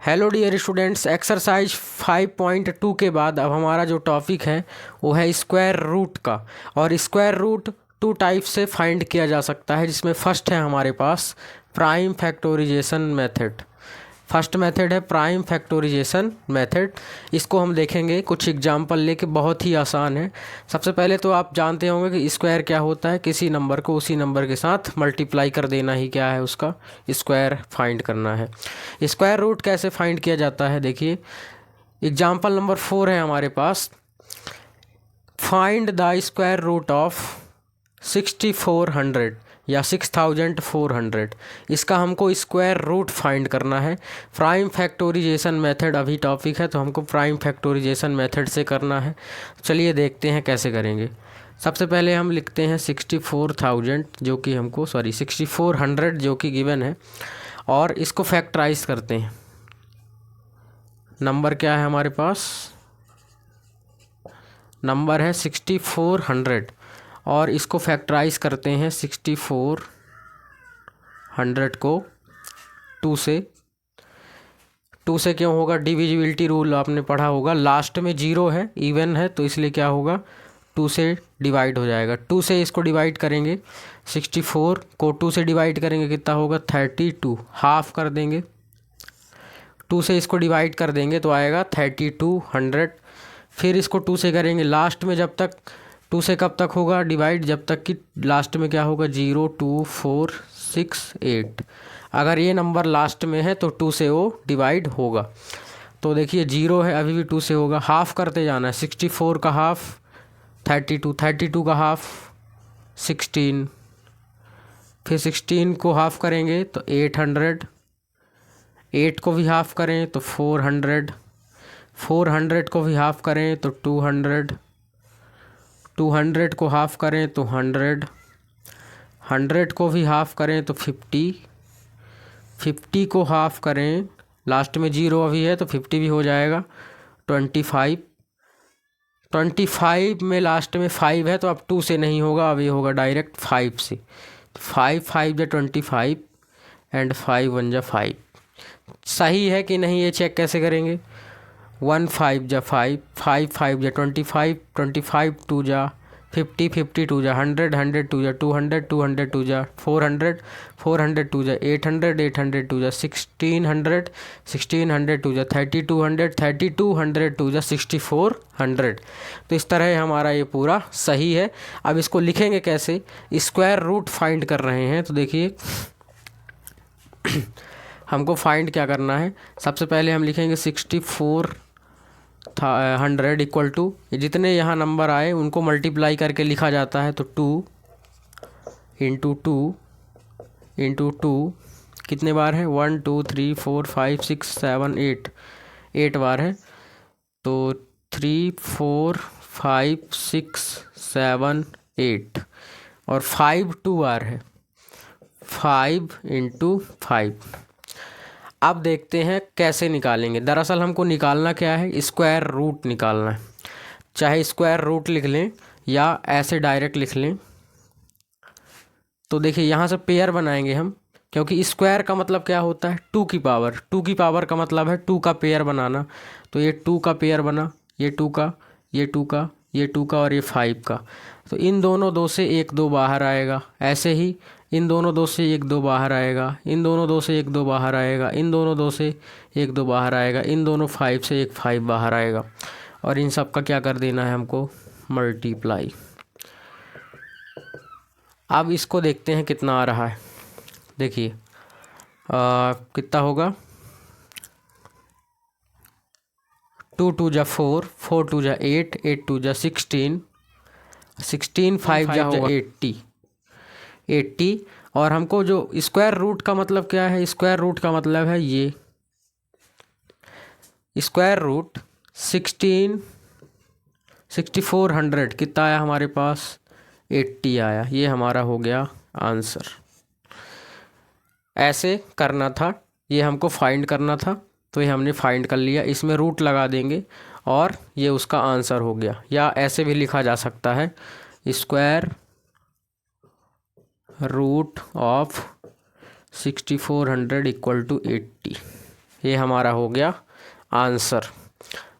Hello dear students, exercise 5.2 के बाद अब हमारा जो टॉपिक है वो है स्क्वायर रूट का। और स्क्वायर रूट टू टाइप से फाइंड किया जा सकता है, जिसमें फर्स्ट है हमारे पास prime factorization method. First method है प्राइम फैक्टोराइजेशन मेथड। इसको हम देखेंगे कुछ एग्जांपल लेके, बहुत ही आसान है। सबसे पहले तो आप जानते होंगे कि स्क्वायर क्या होता है। किसी नंबर को उसी नंबर के साथ मल्टीप्लाई कर देना ही क्या है, उसका स्क्वायर फाइंड करना है। स्क्वायर रूट कैसे फाइंड किया जाता है, देखिए एग्जांपल नंबर 4 है हमारे पास। Find the square root of 6400 या 6400। इसका हमको स्क्वायर रूट फाइंड करना है। प्राइम फैक्टोराइजेशन मेथड अभी टॉपिक है, तो हमको प्राइम फैक्टोराइजेशन मेथड से करना है। चलिए देखते हैं कैसे करेंगे। सबसे पहले हम लिखते हैं 64,000 जो कि हमको 6400 जो कि गिवन है, और इसको फैक्टराइज करते हैं। नंबर क्या है हमारे पास, नंबर है 6400, और इसको फैक्टराइज करते हैं 6400 को 2 से। 2 से क्यों होगा, डिविजिबिलिटी रूल आपने पढ़ा होगा। लास्ट में 0 है, इवन है, तो इसलिए क्या होगा 2 से डिवाइड हो जाएगा। 2 से इसको डिवाइड करेंगे, 64 को 2 से डिवाइड करेंगे कितना होगा 32, हाफ कर देंगे। 2 से इसको डिवाइड कर देंगे तो आएगा 3200। फिर इसको 2 से करेंगे, लास्ट में जब तक 2 से कब तक होगा डिवाइड, जब तक कि लास्ट में क्या होगा 02468। अगर ये नंबर लास्ट में है तो 2 से वो डिवाइड होगा। तो देखिए 0 है, अभी भी 2 से होगा। हाफ करते जाना है, 64 का हाफ 32, 32 का हाफ 16, फिर 16 को हाफ करेंगे तो 800, 8 को भी हाफ करें तो 400, 400 को भी हाफ करें तो 200, 200 को हाफ करें तो 100, 100 को भी हाफ करें तो 50, 50 को हाफ करें, लास्ट में 0 अभी है तो 50 भी हो जाएगा 25, 25 में लास्ट में 5 है तो अब 2 से नहीं होगा, अब ये होगा डायरेक्ट 5 से। 5 5 जा 25 एंड 5 1 जा 5। सही है कि नहीं ये चेक कैसे करेंगे। 1 5 जा 5, 5 5 जा 25, 25 2 जा 50, 50 2 जा 100, 100 2 जा 200, 200 2 जा 400, 400 2 जा 800, 800 2 जा 1600, 1600 2 जा 3200, 3200 2 जा 6400। तो इस तरह हमारा ये पूरा सही है। अब इसको लिखेंगे कैसे, स्क्वायर रूट फाइंड कर रहे हैं। तो देखिए हमको फाइंड क्या करना है। सबसे पहले हम लिखेंगे 6400 इक्वल टू, जितने यहाँ नंबर आए उनको मल्टीप्लाई करके लिखा जाता है। तो 2 इंटू 2 इंटू 2 कितने बार है, 1 2 3 4 5 6 7 8, 8 बार है। तो 3 4 5 6 7 8, और 5 2 बार है, 5 इंटू 5। अब देखते हैं कैसे निकालेंगे। दरअसल हमको निकालना क्या है, स्क्वायर रूट निकालना है। चाहे स्क्वायर रूट लिख लें या ऐसे डायरेक्ट लिख लें। तो देखिए यहाँ से पेयर बनाएंगे हम, क्योंकि स्क्वायर का मतलब क्या होता है 2 की पावर। 2 की पावर का मतलब है 2 का पेयर बनाना। तो ये 2 का पेयर बना, ये 2 का, ये 2 का, ये 2 का, और ये 5 का। तो इन दोनों 2 से 1 2 बाहर आएगा। ऐसे ही इन दोनों 2 से 1 2 बाहर आएगा, इन दोनों 2 से 1 2 बाहर आएगा, इन दोनों 2 से 1 2 बाहर आएगा, इन दोनों 5 से 1 5 बाहर आएगा। और इन सब का क्या कर देना है हमको, मल्टीप्लाई। अब इसको देखते हैं कितना आ रहा है। देखिए कितना होगा, 2 2 जा 4, 4 2 जा 8, 8 2 जा 16, 16 5 जा होगा 80, 80। और हमको जो स्क्वायर रूट का मतलब क्या है, स्क्वायर रूट का मतलब है ये स्क्वायर रूट 6400 कितना आया हमारे पास, 80 आया। ये हमारा हो गया आंसर। ऐसे करना था, ये हमको फाइंड करना था, तो ये हमने फाइंड कर लिया। इसमें रूट लगा देंगे और ये उसका आंसर हो गया। या ऐसे भी लिखा जा सकता है, square root of 6400 equal to 80। ये हमारा हो गया आंसर।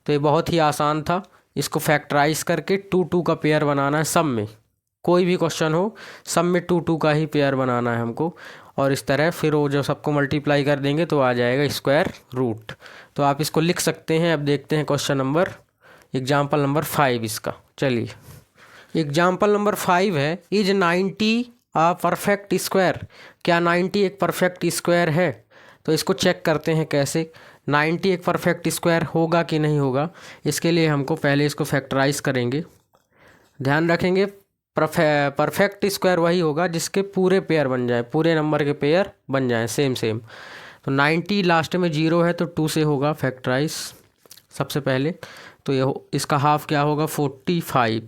तो ये बहुत ही आसान था। इसको फैक्टराइज करके 2 का पेयर बनाना है सब में, कोई भी क्वेश्चन हो सब में 2 का ही पेयर बनाना है हमको। और इस तरह फिर वो जो सबको मल्टीप्लाई कर देंगे तो आ जाएगा स्क्वायर रूट। तो आप इसको लिख सकते हैं। अब देखते हैं क्वेश्चन नंबर एग्जाम्पल नंबर 5 इसका। चलिए, एग्जाम्पल नंबर 5 है, इज 90 आ परफेक्ट स्क्वायर। क्या 90 एक परफेक्ट स्क्वायर है? तो इसको चेक करते हैं कैसे 90 एक परफेक्ट स्क्वायर होगा कि नहीं होगा। इसके लिए हमको पहले इसको फैक्टराइज करेंगे। ध्यान रखेंगे परफेक्ट स्क्वायर वही होगा जिसके पूरे पेयर बन जाए, पूरे नंबर के पेयर बन जाएं सेम सेम। तो 90 लास्ट में 0 है तो 2 से होगा फैक्टराइज सबसे पहले। तो ये इसका हाफ क्या होगा 45।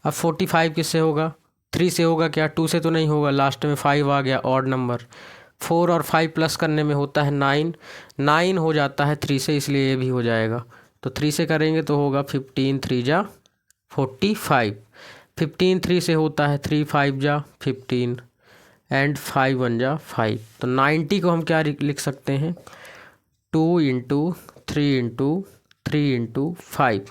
अब 45 किससे होगा? 3 से होगा क्या? 2 से तो नहीं होगा, लास्ट में 5 आ गया ऑड नंबर। 4 और 5 प्लस करने में होता है 9, 9 हो जाता है 3 से, इसलिए ये भी हो जाएगा। तो 3 से करेंगे तो होगा 15 3 जा 45। 15 3 से होता है 3 5 जा 15 एंड 5 1 जा 5। तो 90 को हम क्या लिख सकते हैं 2 इंटू 3 इंटू 3 इंटू 5।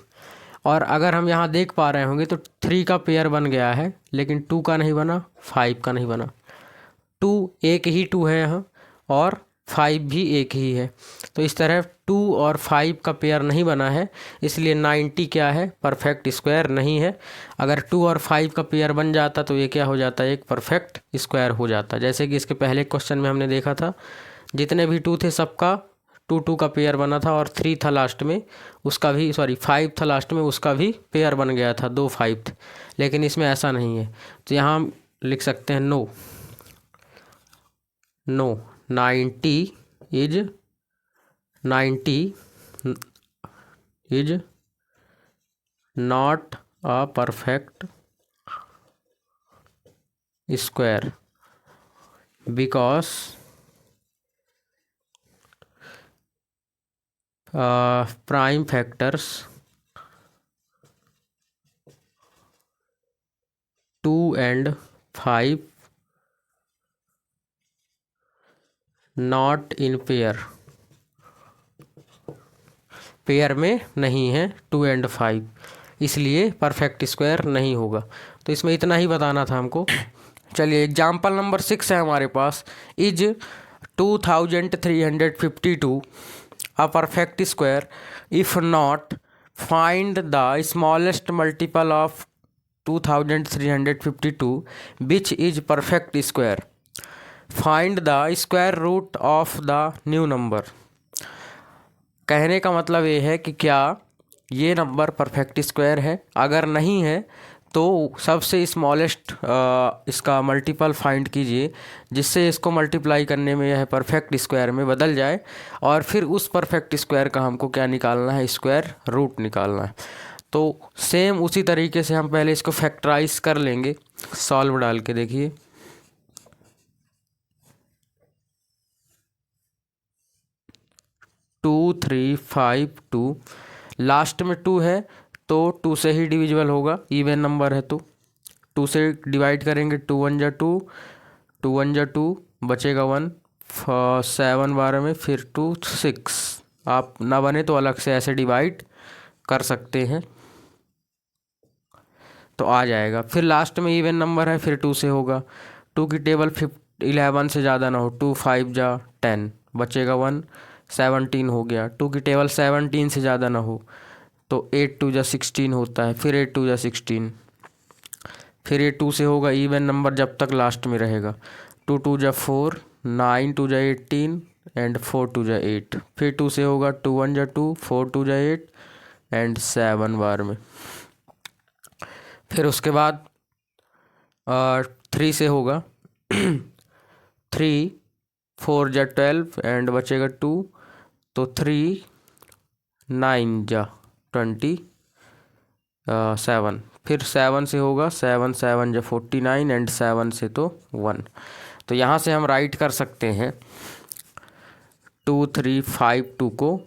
और अगर हम यहाँ देख पा रहे होंगे तो 3 का पेयर बन गया है लेकिन 2 का नहीं बना, 5 का नहीं बना। 2 एक ही 2 है यहाँ और 5 भी एक ही है। तो इस तरह 2 और 5 का पेयर नहीं बना है, इसलिए 90 क्या है परफेक्ट स्क्वायर नहीं है। अगर 2 और 5 का पेयर बन जाता तो ये क्या हो जाता है एक परफेक्ट स्क्वायर हो जाता। जैसे कि इसके पहले क्वेश्चन में हमने देखा था, जितने भी 2 थे सबका 2 का पेयर बना था और 3 था लास्ट में उसका भी, सॉरी 5 था लास्ट में उसका भी पेयर बन गया था, 2 5 थे। लेकिन इसमें ऐसा नहीं है। तो यहाँ हम लिख सकते हैं no 90 is 90 is not a perfect square because prime factors 2 and 5 not in pair, pair में नहीं है 2 and 5, इसलिए परफेक्ट स्क्वायर नहीं होगा। तो इसमें इतना ही बताना था हमको। चलिए एग्जाम्पल नंबर 6 है हमारे पास, is 2352 a perfect square if not find the smallest multiple of 2352 which is perfect square. Find the square root of the new number. कहने का मतलब ये है कि क्या ये नंबर परफेक्ट स्क्वायर है, अगर नहीं है तो सबसे स्मॉलेस्ट इसका मल्टीपल फाइंड कीजिए जिससे इसको मल्टीप्लाई करने में यह परफेक्ट स्क्वायर में बदल जाए, और फिर उस परफेक्ट स्क्वायर का हमको क्या निकालना है स्क्वायर रूट निकालना है। तो सेम उसी तरीके से हम पहले इसको फैक्टराइज कर लेंगे, सॉल्व डाल के देखिए। 2 3 5 2, लास्ट में 2 है तो 2 से ही डिविजिबल होगा, इवन नंबर है तो 2 से डिवाइड करेंगे, 2 1 जा 2, 2 1 जा 2, बचेगा 1, 7 12 में फिर 2 6। आप ना बने तो अलग से ऐसे डिवाइड कर सकते हैं तो आ जाएगा। फिर लास्ट में इवन नंबर है फिर 2 से होगा, 2 की टेबल 11 से ज़्यादा ना हो, 2 5 जा 10, बचेगा 1, 17 हो गया। 2 की टेबल 17 से ज़्यादा ना हो तो 8 2 जा 16 होता है, फिर 8 2 जा 16, फिर ये 2 से होगा इवन नंबर जब तक लास्ट में रहेगा, 2 2 जा 4, 9 2 जा 18 एंड 4 2 जा 8, फिर 2 से होगा 2 1 जा 2, 4 2 जा 8 एंड 7 बार में। फिर उसके बाद 3 से होगा 3 4 जा 12 एंड बचेगा 2, तो 3 9 जा 27, फिर 7 से होगा 7 7 जा 49 एंड 7 से तो 1। तो यहाँ से हम राइट कर सकते हैं 2 3 5 2 को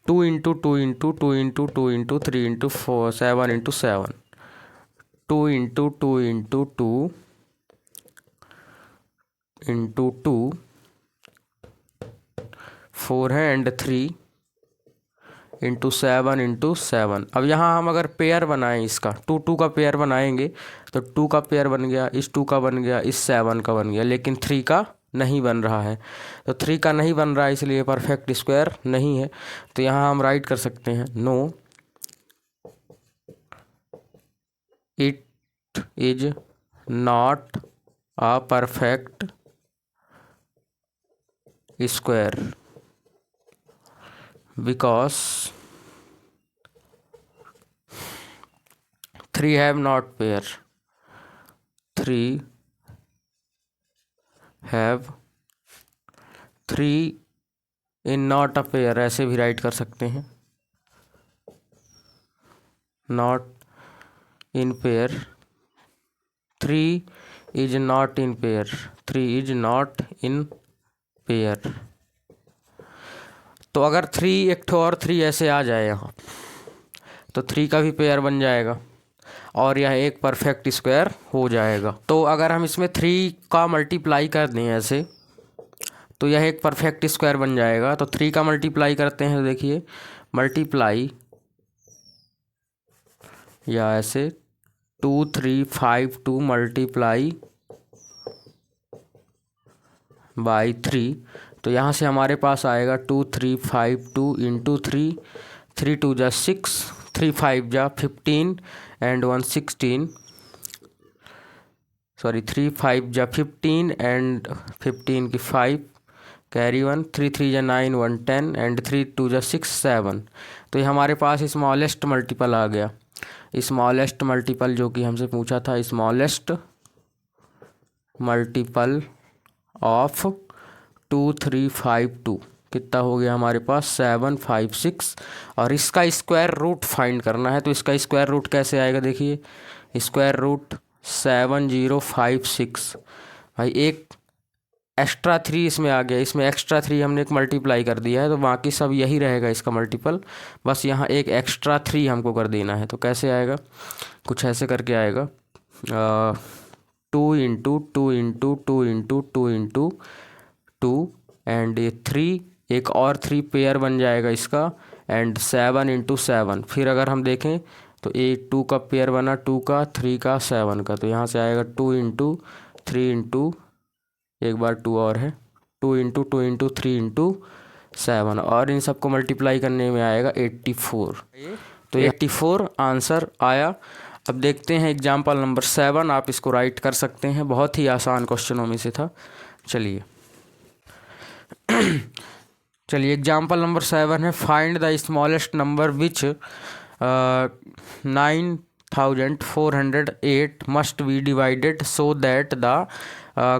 2 into 2 into 2 into 2 into 3 into 4 7 into 7, 2 into 2 into 2 into 2, 4 है एंड 3 इंटू 7 इंटू 7। अब यहाँ हम अगर पेयर बनाएं इसका, 2 2 का पेयर बनाएंगे तो 2 का पेयर बन गया, इस 2 का बन गया, इस 7 का बन गया, लेकिन 3 का नहीं बन रहा है। तो 3 का नहीं बन रहा है इसलिए परफेक्ट स्क्वायर नहीं है। तो यहाँ हम राइट कर सकते हैं no it is not a perfect square because 3 have not pair, 3 have 3 in not a pair, ऐसे भी राइट कर सकते हैं, not in pair, 3 is not in pair, 3 is not in pair। तो अगर 3 एक ठो और 3 ऐसे आ जाए यहाँ तो 3 का भी पेयर बन जाएगा और यह एक परफेक्ट स्क्वायर हो जाएगा। तो अगर हम इसमें 3 का मल्टीप्लाई कर दें ऐसे तो यह एक परफेक्ट स्क्वायर बन जाएगा। तो 3 का मल्टीप्लाई करते हैं तो देखिए मल्टीप्लाई या ऐसे 2 3 5 2 मल्टीप्लाई बाई 3। तो यहाँ से हमारे पास आएगा 2 3 5 2 इंटू 3, 3 2 जा 6, 3 5 जा 15 एंड 1 16, सॉरी 3 5 जा 15 एंड 15 की 5 कैरी 1, 3 3 जा 9 1 10 एंड 3 2 जा 6 7। तो ये हमारे पास स्मॉलेस्ट मल्टीपल आ गया। स्मॉलेस्ट मल्टीपल जो कि हमसे पूछा था, स्मॉलेस्ट मल्टीपल ऑफ 2 3 5 2 कितना हो गया हमारे पास 7 5 6। और इसका स्क्वायर रूट फाइंड करना है। तो इसका स्क्वायर रूट कैसे आएगा, देखिए स्क्वायर रूट 7056। भाई एक एक्स्ट्रा 3 इसमें आ गया, इसमें एक्स्ट्रा 3 हमने एक मल्टीप्लाई कर दिया है तो बाकी सब यही रहेगा इसका मल्टीपल, बस यहाँ एक एक्स्ट्रा 3 हमको कर देना है। तो कैसे आएगा, कुछ ऐसे करके आएगा 2 into 2 into 2 into 2 into 2 and ये 3 एक और 3 पेयर बन जाएगा इसका एंड 7 इंटू 7। फिर अगर हम देखें तो ये 2 का पेयर बना, 2 का 3 का 7 का, तो यहाँ से आएगा 2 इंटू 3 इंटू एक बार 2 और है 2 इंटू 2 इंटू 3 इंटू 7 और इन सबको मल्टीप्लाई करने में आएगा 84। तो 84 आंसर आया। अब देखते हैं एग्जाम्पल नंबर 7, आप इसको राइट कर सकते हैं, बहुत ही आसान क्वेश्चनों में से था। चलिए चलिए एग्जाम्पल नंबर 7 है find the smallest number which 9408 must be divided so that the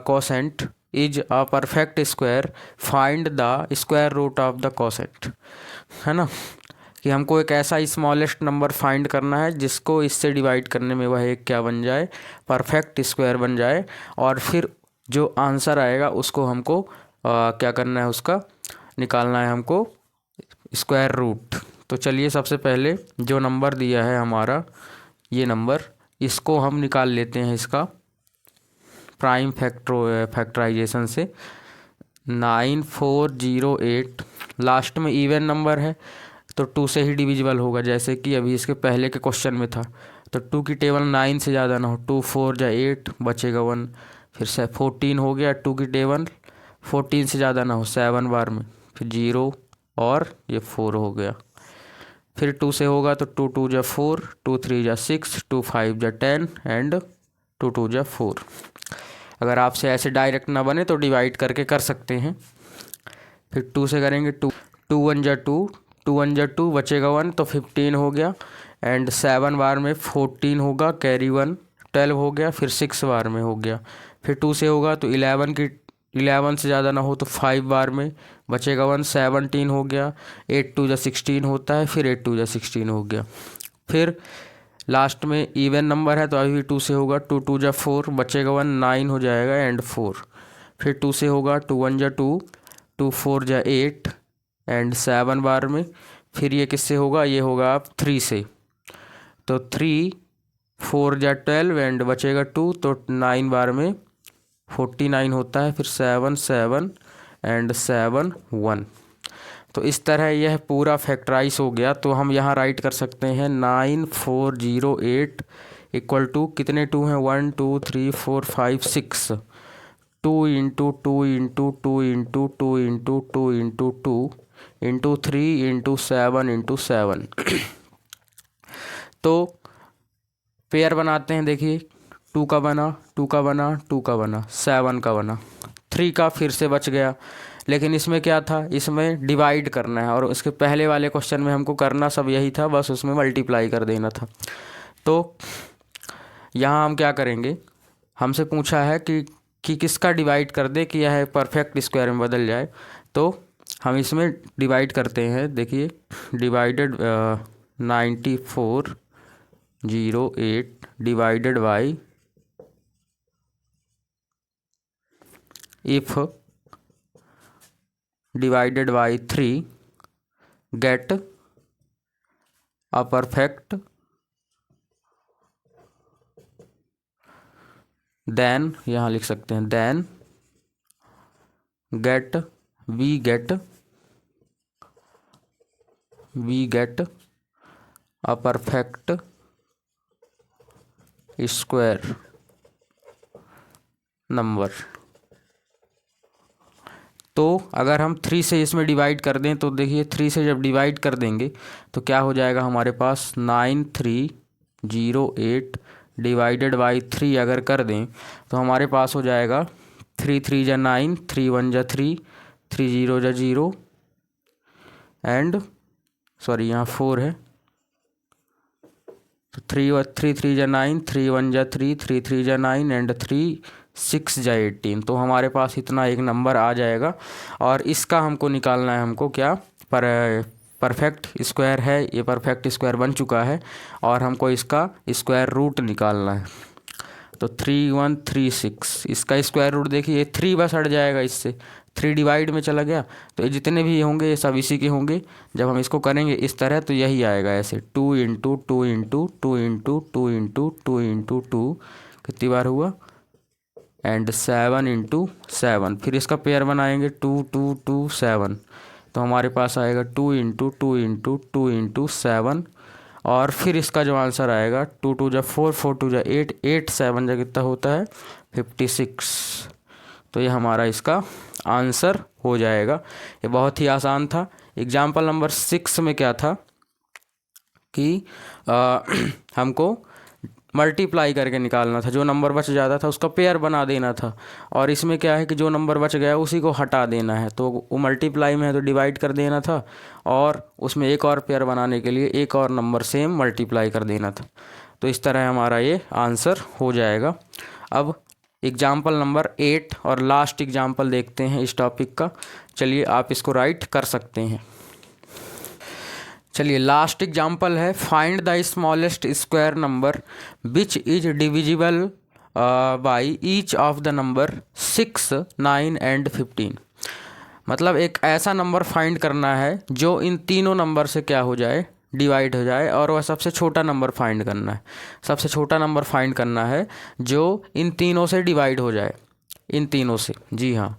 quotient is a perfect square, find the square root of the quotient. है ना, कि हमको एक ऐसा स्मॉलेस्ट नंबर फाइंड करना है जिसको इससे डिवाइड करने में वह एक क्या बन जाए, परफेक्ट स्क्वायर बन जाए। और फिर जो आंसर आएगा उसको हमको क्या करना है, उसका निकालना है हमको स्क्वायर रूट। तो चलिए सबसे पहले जो नंबर दिया है हमारा ये नंबर, इसको हम निकाल लेते हैं इसका प्राइम फैक्टराइजेशन से। 9408 लास्ट में इवन नंबर है तो 2 से ही डिविजिबल होगा, जैसे कि अभी इसके पहले के क्वेश्चन में था। तो 2 की टेबल 9 से ज़्यादा ना हो, 2 4 जा 8 बचेगा 1, फिर से 14 हो गया, 2 की टेबल 14 से ज़्यादा ना हो 7 बार में, फिर 0 और ये 4 हो गया। फिर 2 से होगा तो 2 2 जा 4, 2 3 जा 6, 2 5 जा 10 एंड 2 2 जा 4। अगर आपसे ऐसे डायरेक्ट ना बने तो डिवाइड करके कर सकते हैं। फिर 2 से करेंगे 2 2 1 जा 2, 2 1 जा 2 बचेगा 1 तो 15 हो गया एंड 7 बार में 14 होगा, कैरी 1 12 हो गया, फिर 6 बार में हो गया। फिर 2 से होगा तो 11 से ज़्यादा ना हो तो 5 बार में बचेगा 1, 17 हो गया, 8 2 जा 16 होता है, फिर 8 2 जा 16 हो गया। फिर लास्ट में इवन नंबर है तो अभी 2 से होगा 2 2 जा 4 बचेगा 1, 9 हो जाएगा एंड 4। फिर 2 से होगा 2 1 जा 2, 2 4 जा 8 एंड 7 बार में। फिर ये किससे होगा, ये होगा आप 3 से, तो 3 4 जा 12 एंड बचेगा 2 तो 9 बार में 49 होता है, फिर 7 7 एंड 7 1। तो इस तरह यह पूरा फैक्टराइज हो गया। तो हम यहाँ राइट कर सकते हैं 9408 इक्वल टू कितने टू हैं 1 2 3 4 5 6 2 into 2 into 2 into 2 into 2 into 2 into 3 into 7 into 7। तो पेयर बनाते हैं, देखिए 2 का बना 2 का बना 2 का बना 7 का बना 3 का फिर से बच गया। लेकिन इसमें क्या था, इसमें डिवाइड करना है और उसके पहले वाले क्वेश्चन में हमको करना सब यही था, बस उसमें मल्टीप्लाई कर देना था। तो यहाँ हम क्या करेंगे, हमसे पूछा है कि किसका डिवाइड कर दे कि यह परफेक्ट स्क्वायर में बदल जाए। तो हम इसमें डिवाइड करते हैं, देखिए divided 9408 divided by if divided by 3 get a perfect, then यहाँ लिख सकते हैं then we get a perfect square number। तो अगर हम 3 से इसमें डिवाइड कर दें तो देखिए 3 से जब डिवाइड कर देंगे तो क्या हो जाएगा हमारे पास 9308 डिवाइडेड बाई 3 अगर कर दें तो हमारे पास हो जाएगा 3 3 जा 9 3 1 जा 3 3 0 जा 0 एंड सॉरी यहाँ 4 है तो 3 3 जा 9 3 1 जा 3 3 3 जा 9 एंड 3 6 जा 18। तो हमारे पास इतना एक नंबर आ जाएगा और इसका हमको निकालना है, हमको क्या परफेक्ट स्क्वायर है, ये परफेक्ट स्क्वायर बन चुका है और हमको इसका स्क्वायर रूट निकालना है। तो 3136 इसका स्क्वायर रूट देखिए 3 बस हट जाएगा, इससे 3 डिवाइड में चला गया तो ये जितने भी होंगे ये सब इसी के होंगे। जब हम इसको करेंगे इस तरह तो यही आएगा ऐसे 2 into 2 into 2 into 2 into 2 into 2 कितनी बार हुआ एंड 7 इंटू 7। फिर इसका पेयर बनाएंगे 2 2 2 7 तो हमारे पास आएगा 2 इंटू 2 इंटू 2 इंटू 7 और फिर इसका जो आंसर आएगा 2 2 जा 4 4 2 जा 8 8 7 जा कितना होता है 56। तो ये हमारा इसका आंसर हो जाएगा। ये बहुत ही आसान था। एग्जाम्पल नंबर 6 में क्या था कि हमको मल्टीप्लाई करके निकालना था, जो नंबर बच जाता था उसका पेयर बना देना था और इसमें क्या है कि जो नंबर बच गया उसी को हटा देना है। तो वो मल्टीप्लाई में है तो डिवाइड कर देना था और उसमें एक और पेयर बनाने के लिए एक और नंबर सेम मल्टीप्लाई कर देना था। तो इस तरह हमारा ये आंसर हो जाएगा। अब एग्जाम्पल नंबर 8 और लास्ट एग्जाम्पल देखते हैं इस टॉपिक का। चलिए आप इसको राइट कर सकते हैं। चलिए लास्ट एग्जाम्पल है find the smallest square number which is divisible by each of the number 6 9 and 15। मतलब एक ऐसा नंबर फाइंड करना है जो इन तीनों नंबर से क्या हो जाए डिवाइड हो जाए और वह सबसे छोटा नंबर फाइंड करना है। सबसे छोटा नंबर फाइंड करना है जो इन तीनों से डिवाइड हो जाए, इन तीनों से, जी हाँ।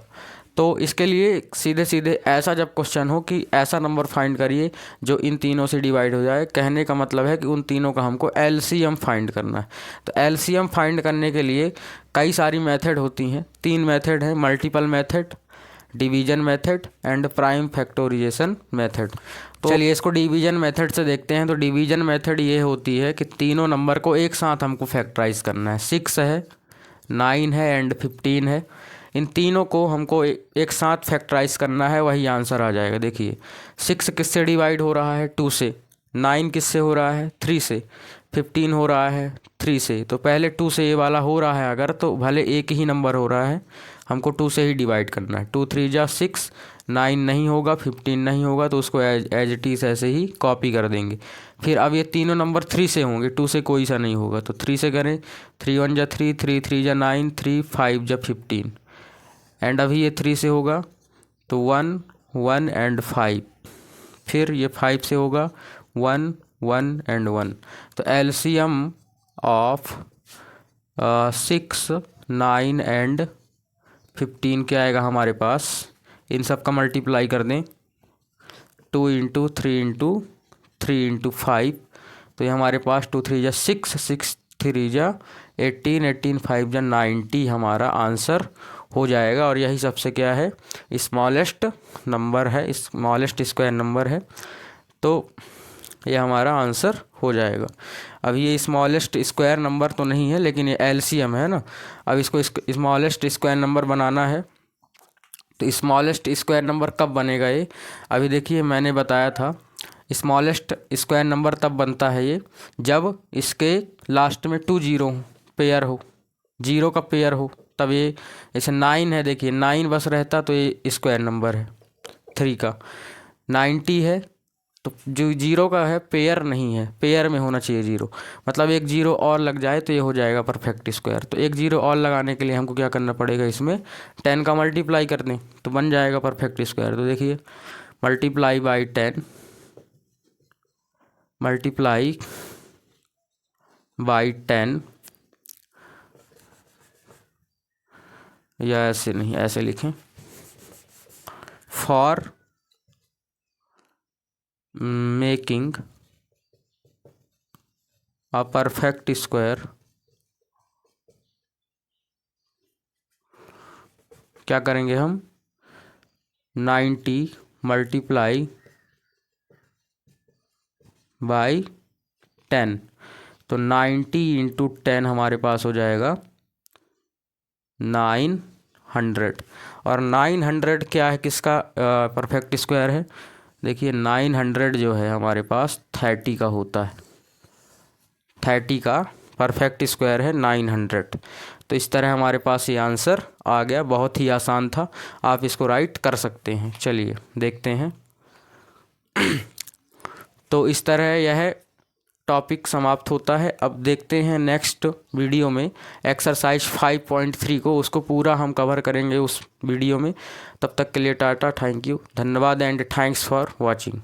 तो इसके लिए सीधे सीधे ऐसा जब क्वेश्चन हो कि ऐसा नंबर फाइंड करिए जो इन तीनों से डिवाइड हो जाए, कहने का मतलब है कि उन तीनों का हमको एलसीएम फाइंड करना है। तो एलसीएम फाइंड करने के लिए कई सारी मेथड होती हैं। 3 मेथड है, multiple method, division method and prime factorization method. तो चलिए इसको डिवीजन मेथड से देखते हैं। तो डिवीजन मेथड ये होती है कि तीनों नंबर को एक साथ हमको फैक्टराइज करना है। 6 है, 9 है एंड 15 है। इन तीनों को हमको एक साथ फैक्टराइज करना है, वही आंसर आ जाएगा। देखिए 6 किससे डिवाइड हो रहा है 2 से, 9 किससे हो रहा है 3 से, 15 हो रहा है 3 से। तो पहले 2 से ये वाला हो रहा है अगर, तो भले एक ही नंबर हो रहा है, हमको 2 से ही डिवाइड करना है। 2 3 जा 6, 9 नहीं होगा, 15 नहीं होगा, तो उसको एज इट इज़ ऐसे ही कॉपी कर देंगे। फिर अब ये तीनों नंबर 3 से होंगे, 2 से कोई सा नहीं होगा, तो 3 से करें। 3 1 जा 3, 3 3 जा 9, 3 5 जा 15 एंड अभी ये 3 से होगा तो 1 1 एंड 5। फिर ये 5 से होगा 1 1 एंड 1। तो एलसीएम ऑफ 6 9 एंड 15 क्या आएगा हमारे पास, इन सब का मल्टीप्लाई कर दें 2 इंटू 3 इंटू 3 इंटू 5, तो ये हमारे पास 2 3 जा 6, 6 3 जा 18, 18 5 जा 90 हमारा आंसर हो जाएगा। और यही सबसे क्या है, स्मॉलेस्ट नंबर है, स्मॉलेस्ट स्क्वायर नंबर है, तो ये हमारा आंसर हो जाएगा। अब ये स्मॉलेस्ट स्क्वायर नंबर तो नहीं है, लेकिन ये एलसीएम है ना। अब इसको स्मॉलेस्ट स्क्वायर नंबर बनाना है, तो स्मॉलेस्ट स्क्वायर नंबर कब बनेगा ये, अभी देखिए मैंने बताया था स्मॉलेस्ट स्क्वायर नंबर तब बनता है ये जब इसके लास्ट में 2 जीरो पेयर हो, जीरो का पेयर हो, तब ये जैसे 9 है, देखिए 9 बस रहता तो ये स्क्वायर नंबर है 3 का। 90 है तो जो जीरो का है पेयर नहीं है, पेयर में होना चाहिए जीरो, मतलब एक जीरो और लग जाए तो ये हो जाएगा परफेक्ट स्क्वायर। तो एक जीरो और लगाने के लिए हमको क्या करना पड़ेगा, इसमें 10 का मल्टीप्लाई कर दें तो बन जाएगा परफेक्ट स्क्वायर। तो देखिए मल्टीप्लाई बाई 10, मल्टीप्लाई बाई 10, या ऐसे नहीं, ऐसे लिखें, for making a perfect square, क्या करेंगे हम, 90 मल्टीप्लाई बाई 10, तो 90 इंटू 10 हमारे पास हो जाएगा 900। और 900 क्या है, किसका परफेक्ट स्क्वायर है, देखिए 900 जो है हमारे पास 30 का होता है, 30 का परफेक्ट स्क्वायर है 900। तो इस तरह हमारे पास ये आंसर आ गया, बहुत ही आसान था, आप इसको राइट कर सकते हैं। चलिए देखते हैं। तो इस तरह यह टॉपिक समाप्त होता है। अब देखते हैं नेक्स्ट वीडियो में एक्सरसाइज 5.3 को, उसको पूरा हम कवर करेंगे उस वीडियो में। तब तक के लिए टाटा, थैंक यू, धन्यवाद एंड थैंक्स फॉर वॉचिंग।